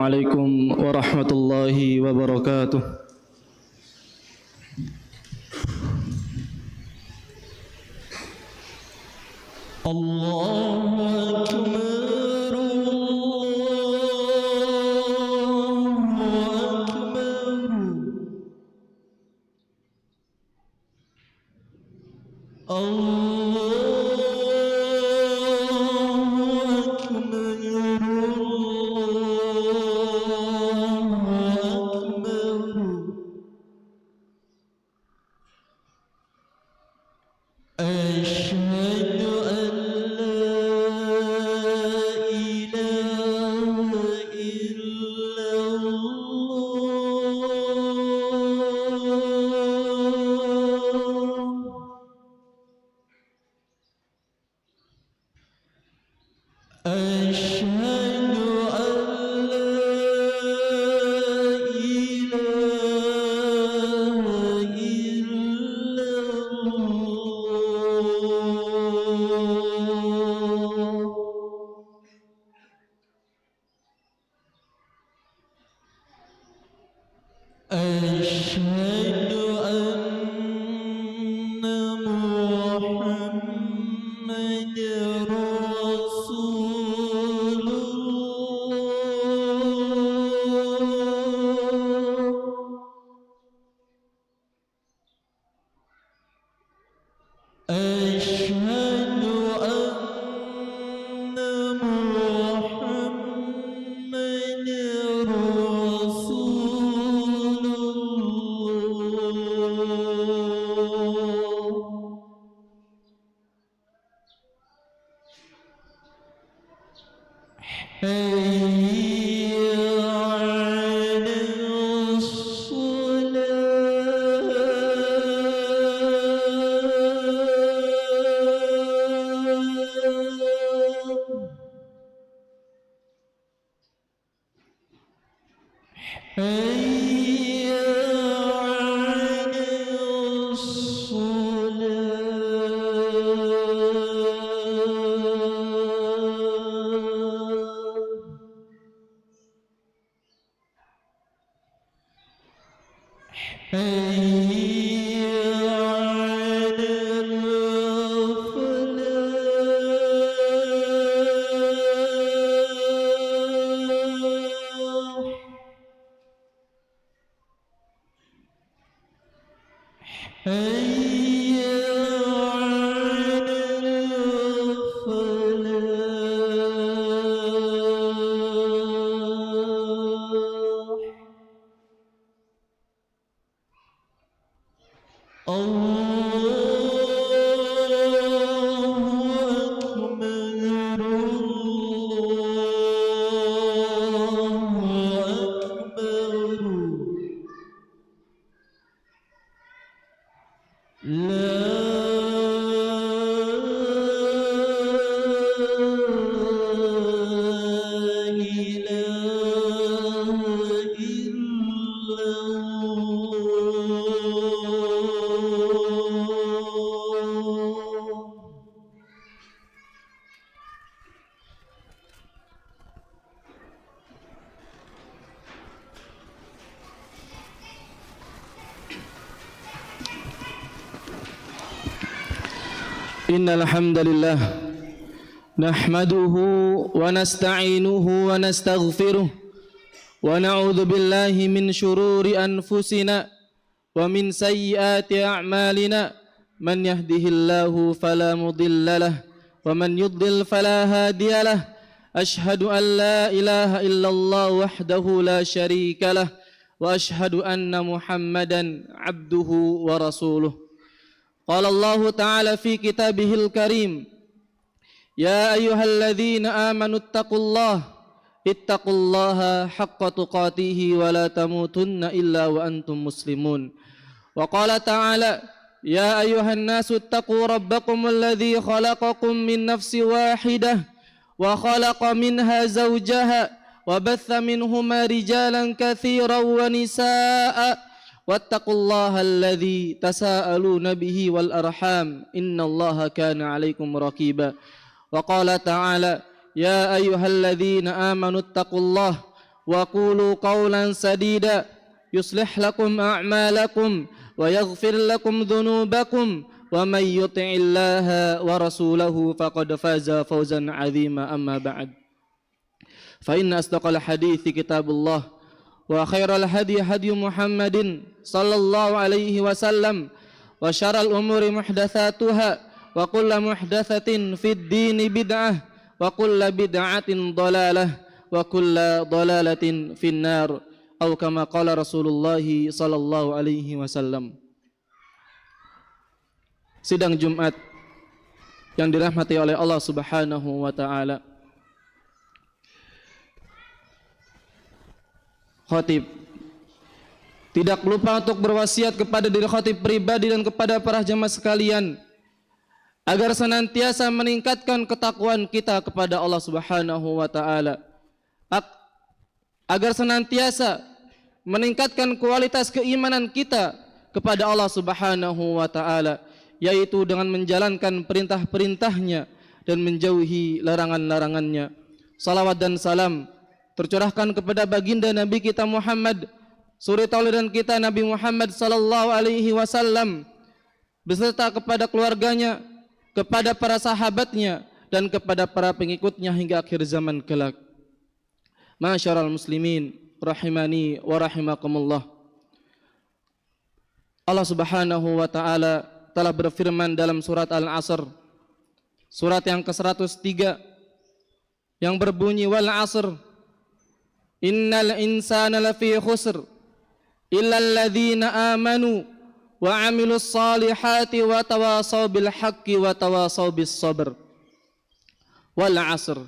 Assalamualaikum warahmatullahi wabarakatuh. Allahu Akbar, Allahu Innal hamdalillah nahmaduhu wa nasta'inuhu wa nastaghfiruh wa na'udzu billahi min shururi anfusina wa min sayyiati a'malina man yahdihillahu fala mudilla lahu wa man yudlil fala hadiya lahu ashhadu an la ilaha illallah wahdahu la syarika lahu wa ashhadu anna Muhammadan abduhu wa rasuluh. قال الله تعالى في كتابه الكريم يا أيها الذين آمنوا اتقوا الله حق تقاته ولا تموتن إلا وأنتم مسلمون وقال تعالى يا أيها الناس اتقوا ربكم الذي خلقكم من نفس واحدة وخلق منها زوجها وبث منهما رجالا كثيرا ونساء واتقوا الله الذي تساءلون به والأرحام إن الله كان عليكم رقيبا وقال تعالى يا أيها الذين آمنوا اتقوا الله وقولوا قولا سديدا يصلح لكم أعمالكم ويغفر لكم ذنوبكم ومن يطع الله ورسوله فقد فاز فوزا عظيما أما بعد فإن أصدق الحديث كتاب الله وخير الهدي هدي محمد صلى الله عليه وسلم وشر الأمور محدثاتها وكل محدثة في الدين بدعة وكل بدعة ضلالة وكل ضلالة في النار أو كما قال رسول الله صلى الله عليه وسلم. Sidang Jumat yang dirahmati oleh Allah Subhanahu wa taala. Khatib tidak lupa untuk berwasiat kepada diri khatib pribadi dan kepada para jamaah sekalian agar senantiasa meningkatkan ketakwaan kita kepada Allah Subhanahu wa taala, agar senantiasa meningkatkan kualitas keimanan kita kepada Allah Subhanahu wa taala, yaitu dengan menjalankan perintah-perintahnya dan menjauhi larangan-larangannya. Salawat dan salam tercurahkan kepada baginda Nabi kita Muhammad, suri tauladan kita Nabi Muhammad sallallahu alaihi wasallam, beserta kepada keluarganya, kepada para sahabatnya dan kepada para pengikutnya hingga akhir zaman kelak. Ma'asyiral muslimin rahimani wa rahimakumullah. Allah Subhanahu wa taala telah berfirman dalam surat Al-Asr, surat yang ke-103 yang berbunyi wal 'asr innal insana lafi khusr illa alladzina amanu wa 'amilus salihati wa tawasaw bil haqqi wa tawasaw bis sabr. Wal 'asr,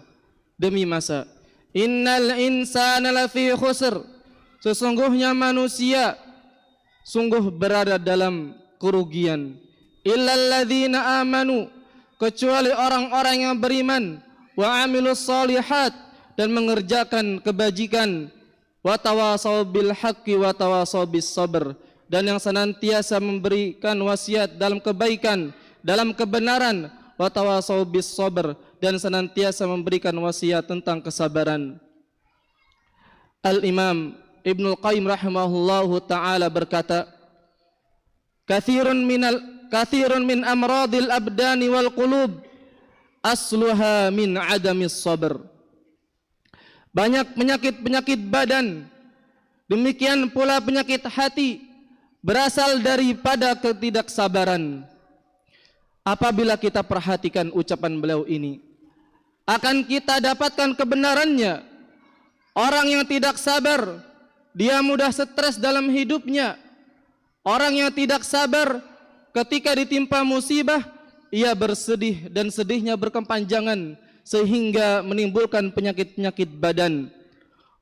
demi masa, innal insana lafi khusr, sesungguhnya manusia sungguh berada dalam kerugian. Illalladzina amanu, kecuali orang-orang yang beriman, wa amilus solihat, dan mengerjakan kebajikan, wa tawasaw bil haqqi wa tawasaw bis sabr, dan yang senantiasa memberikan wasiat dalam kebaikan, dalam kebenaran, wa tawasaw bis sabr, dan senantiasa memberikan wasiat tentang kesabaran. Al-Imam Ibnul Qayyim rahimahullahu ta'ala berkata, Kathirun min amradil abdani wal qulub asluha min adamis sabr. Banyak penyakit-penyakit badan, demikian pula penyakit hati, berasal daripada ketidaksabaran. Apabila kita perhatikan ucapan beliau ini, akan kita dapatkan kebenarannya. Orang yang tidak sabar, dia mudah stres dalam hidupnya. Orang yang tidak sabar, ketika ditimpa musibah, ia bersedih dan sedihnya berkepanjangan sehingga menimbulkan penyakit-penyakit badan.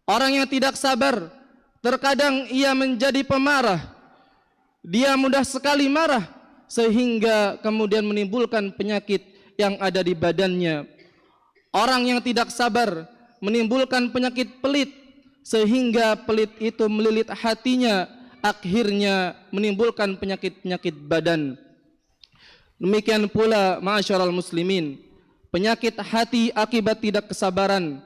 Orang yang tidak sabar, terkadang ia menjadi pemarah. Dia mudah sekali marah sehingga kemudian menimbulkan penyakit yang ada di badannya. Orang yang tidak sabar menimbulkan penyakit pelit sehingga pelit itu melilit hatinya, akhirnya menimbulkan penyakit-penyakit badan. Demikian pula ma'asyiral muslimin, penyakit hati akibat tidak kesabaran.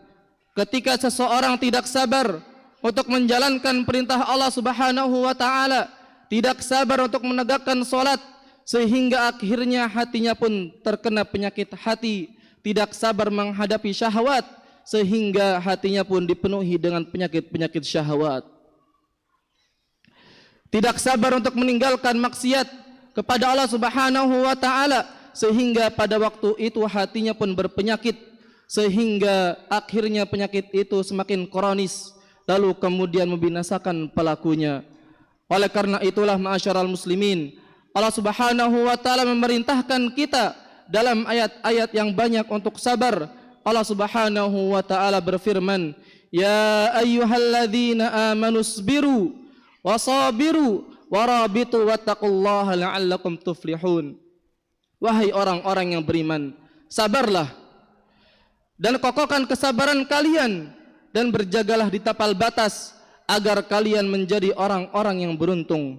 Ketika seseorang tidak sabar untuk menjalankan perintah Allah Subhanahu wa taala, tidak sabar untuk menegakkan salat, sehingga akhirnya hatinya pun terkena penyakit hati, tidak sabar menghadapi syahwat, sehingga hatinya pun dipenuhi dengan penyakit-penyakit syahwat. Tidak sabar untuk meninggalkan maksiat kepada Allah Subhanahu wa taala, sehingga pada waktu itu hatinya pun berpenyakit, sehingga akhirnya penyakit itu semakin kronis, lalu kemudian membinasakan pelakunya. Oleh karena itulah ma'asyiral muslimin, Allah Subhanahu wa taala memerintahkan kita dalam ayat-ayat yang banyak untuk sabar. Allah Subhanahu wa taala berfirman, ya ayyuhalladzina amanu sabiru wasabiru warabitu wattaqullaha la'allakum tuflihun. Wahai orang-orang yang beriman, sabarlah dan kokohkan kesabaran kalian dan berjagalah di tapal batas agar kalian menjadi orang-orang yang beruntung.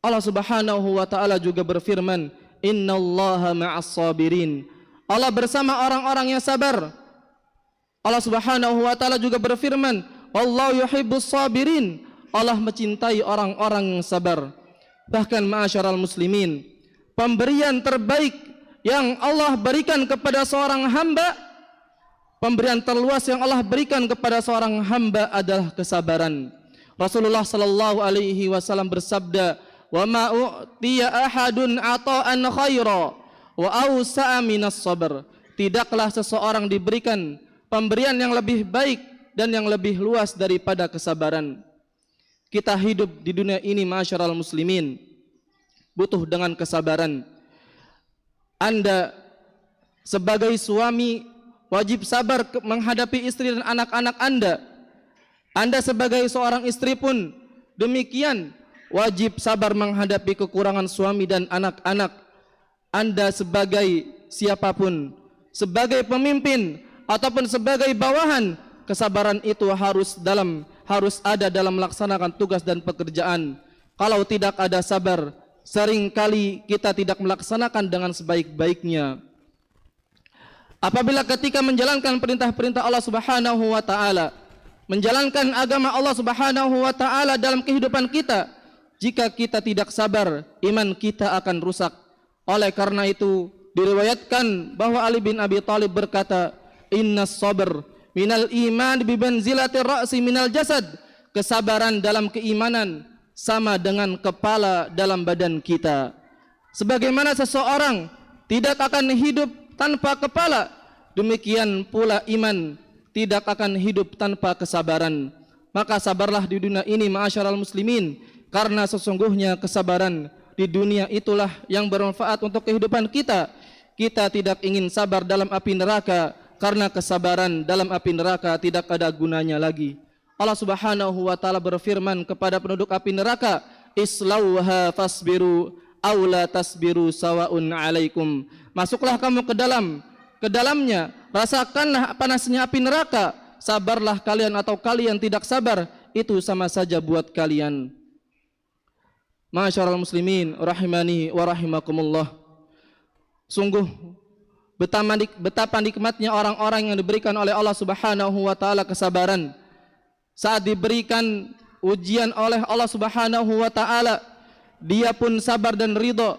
Allah Subhanahu wa taala juga berfirman, innallaha ma'as sabirin. Allah bersama orang-orang yang sabar. Allah Subhanahu wa taala juga berfirman, Wallahu yuhibbus sabirin. Allah mencintai orang-orang yang sabar. Bahkan ma'asyaral muslimin, pemberian terbaik yang Allah berikan kepada seorang hamba, pemberian terluas yang Allah berikan kepada seorang hamba adalah kesabaran. Rasulullah sallallahu alaihi wasallam bersabda, "Wa ma u'tiya ahadun ata'an khaira wa awsa'a minas sabr." Tidaklah seseorang diberikan pemberian yang lebih baik dan yang lebih luas daripada kesabaran. Kita hidup di dunia ini ma'asyaral muslimin butuh dengan kesabaran. Anda sebagai suami wajib sabar menghadapi istri dan anak-anak Anda. Anda sebagai seorang istri pun demikian, wajib sabar menghadapi kekurangan suami dan anak-anak. Anda sebagai siapapun, sebagai pemimpin ataupun sebagai bawahan, kesabaran itu harus ada dalam melaksanakan tugas dan pekerjaan. Kalau tidak ada sabar, seringkali kita tidak melaksanakan dengan sebaik-baiknya. Apabila ketika menjalankan perintah-perintah Allah Subhanahu wa taala, menjalankan agama Allah Subhanahu wa taala dalam kehidupan kita, jika kita tidak sabar, iman kita akan rusak. Oleh karena itu, diriwayatkan bahwa Ali bin Abi Thalib berkata, "Innas sabr minal iman bimanzilati ra'si minal jasad." Kesabaran dalam keimanan sama dengan kepala dalam badan kita. Sebagaimana seseorang tidak akan hidup tanpa kepala, demikian pula iman tidak akan hidup tanpa kesabaran. Maka sabarlah di dunia ini ma'asyaral muslimin, karena sesungguhnya kesabaran di dunia itulah yang bermanfaat untuk kehidupan kita. Kita tidak ingin sabar dalam api neraka, karena kesabaran dalam api neraka tidak ada gunanya lagi. Allah Subhanahu wa taala berfirman kepada penduduk api neraka, "Islauha fasbiru aw la tasbiru sawaun 'alaikum." Masuklah kamu ke dalamnya, rasakanlah panasnya api neraka. Sabarlah kalian atau kalian tidak sabar, itu sama saja buat kalian. Ma'asyiral muslimin rahimani wa rahimakumullah. Sungguh betapa nikmatnya orang-orang yang diberikan oleh Allah Subhanahu wa taala kesabaran. Saat diberikan ujian oleh Allah Subhanahu wa taala, dia pun sabar dan ridho.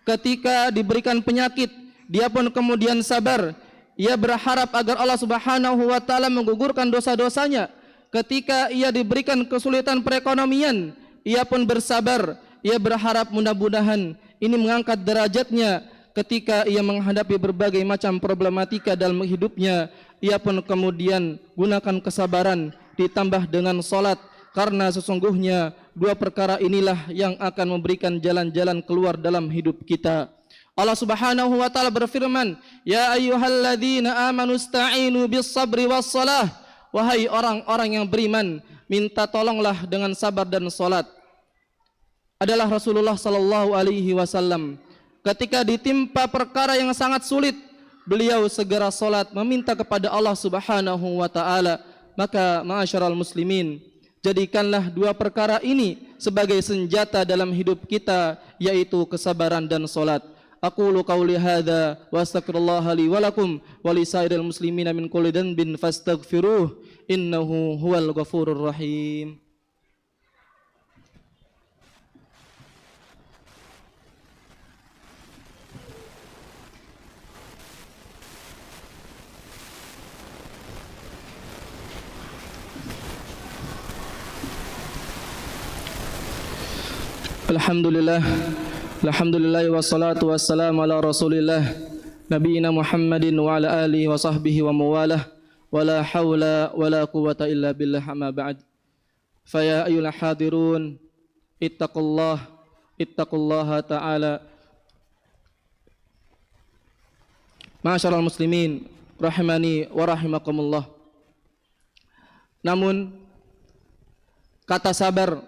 Ketika diberikan penyakit, dia pun kemudian sabar. Ia berharap agar Allah Subhanahu wa taala menggugurkan dosa-dosanya. Ketika ia diberikan kesulitan perekonomian, ia pun bersabar. Ia berharap mudah-mudahan ini mengangkat derajatnya. Ketika ia menghadapi berbagai macam problematika dalam hidupnya, ia pun kemudian gunakan kesabaran ditambah dengan salat, karena sesungguhnya dua perkara inilah yang akan memberikan jalan-jalan keluar dalam hidup kita. Allah Subhanahu wa taala berfirman, "Ya ayyuhalladzina amanu ista'inu bis-sabri was-shalah." Wahai orang-orang yang beriman, minta tolonglah dengan sabar dan salat. Adalah Rasulullah sallallahu alaihi wasallam ketika ditimpa perkara yang sangat sulit, beliau segera salat meminta kepada Allah Subhanahu wa taala. Maka ma'asyiral muslimin, jadikanlah dua perkara ini sebagai senjata dalam hidup kita, yaitu kesabaran dan salat. Aqulu qauli hadza wa astaghfirullaha li wa lakum wa li sairil muslimina min kulli dhanbin fastaghfiruh innahu huwal ghafurur rahim. Alhamdulillah wassalatu wassalamu ala rasulillah nabiyina Muhammadin wa ala alihi wa sahbihi wa mawalah wa la hawla wa la quwata illa billah, amma ba'd. Faya ayyuhal hadirun ittaqullaha ta'ala. Ma'asyiral muslimin rahimani wa rahimakumullah. Namun kata sabar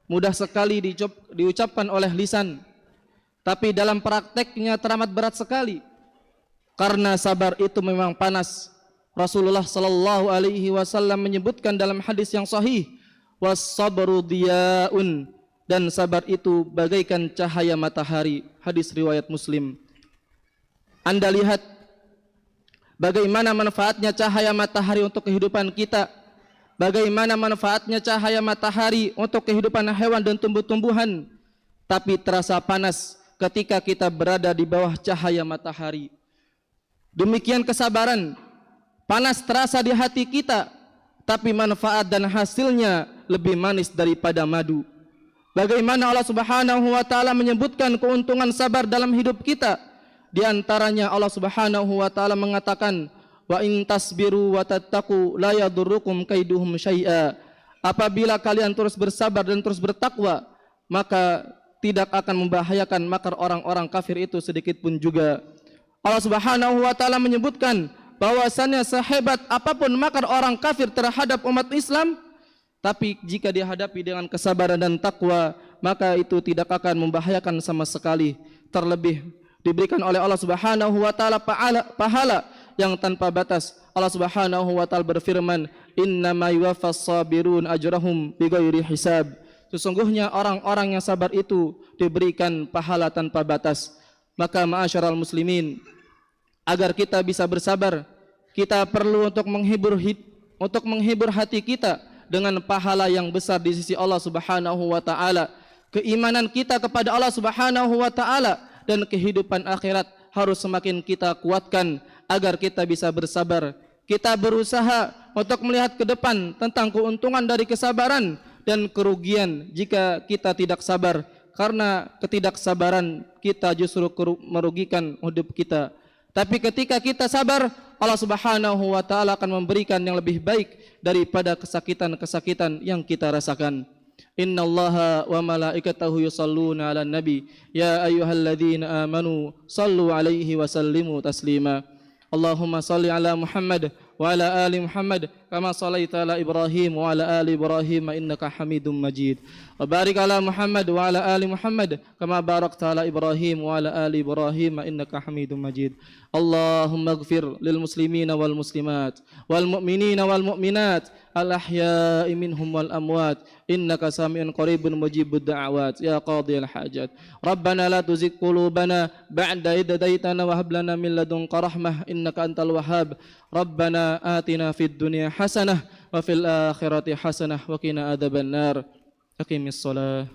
mudah sekali diucapkan oleh lisan, tapi dalam prakteknya teramat berat sekali. Karena sabar itu memang panas. Rasulullah sallallahu alaihi wasallam menyebutkan dalam hadis yang sahih, "Was-sabru diyaun." Dan sabar itu bagaikan cahaya matahari. Hadis riwayat Muslim. Anda lihat bagaimana manfaatnya cahaya matahari untuk kehidupan kita. bagaimana manfaatnya cahaya matahari untuk kehidupan hewan dan tumbuh-tumbuhan, tapi terasa panas ketika kita berada di bawah cahaya matahari. Demikian kesabaran, panas terasa di hati kita, tapi manfaat dan hasilnya lebih manis daripada madu. Bagaimana Allah Subhanahu wa taala menyebutkan keuntungan sabar dalam hidup kita? Di antaranya Allah Subhanahu wa taala mengatakan, wa in tasbiru wa tattaqu la yadurrukum kaiduhum syai'a. Apabila kalian terus bersabar dan terus bertakwa, maka tidak akan membahayakan makar orang-orang kafir itu sedikit pun juga. Allah Subhanahu wa taala menyebutkan bahwasannya sehebat apapun makar orang kafir terhadap umat Islam, tapi jika dihadapi dengan kesabaran dan takwa, maka itu tidak akan membahayakan sama sekali. Terlebih diberikan oleh Allah Subhanahu wa taala pahala yang tanpa batas. Allah Subhanahu wa taala berfirman, "Innama yuwaffas sabirun ajrahum bighairi hisab." Sesungguhnya orang-orang yang sabar itu diberikan pahala tanpa batas. Maka ma'asyiral muslimin, agar kita bisa bersabar, kita perlu untuk menghibur hati kita dengan pahala yang besar di sisi Allah Subhanahu wa taala. Keimanan kita kepada Allah Subhanahu wa taala dan kehidupan akhirat harus semakin kita kuatkan agar kita bisa bersabar. Kita berusaha untuk melihat ke depan tentang keuntungan dari kesabaran dan kerugian jika kita tidak sabar, karena ketidaksabaran kita justru merugikan hidup kita. Tapi ketika kita sabar, Allah Subhanahu wa taala akan memberikan yang lebih baik daripada kesakitan-kesakitan yang kita rasakan. Innallaha wa malaikatahu yusalluna 'alan nabi ya ayyuhalladzina amanu sallu 'alaihi wa sallimu taslima. Allahumma salli 'ala Muhammad wa 'ala ali Muhammad kama shallaita 'ala Ibrahim wa 'ala ali Ibrahim innaka Hamidum Majid. Wa barik 'ala Muhammad wa 'ala ali Muhammad kama barakta 'ala Ibrahim wa 'ala ali Ibrahim innaka Hamidum Majid. Allahumma ighfir lil muslimina wal muslimat wal mu'minina wal mu'minat al ahya'i minhum wal amwat innaka sami'un qaribun mujibud da'awat ya qadhiyal hajat. Rabbana la tuzigh qulubana ba'da idh hadaitana wa hab lana min ladunka rahmah innaka antal wahhab. Rabbana atina fid dunya hasanah wa fil akhirati hasanah wa qina adzabannar. Aqimis shalah.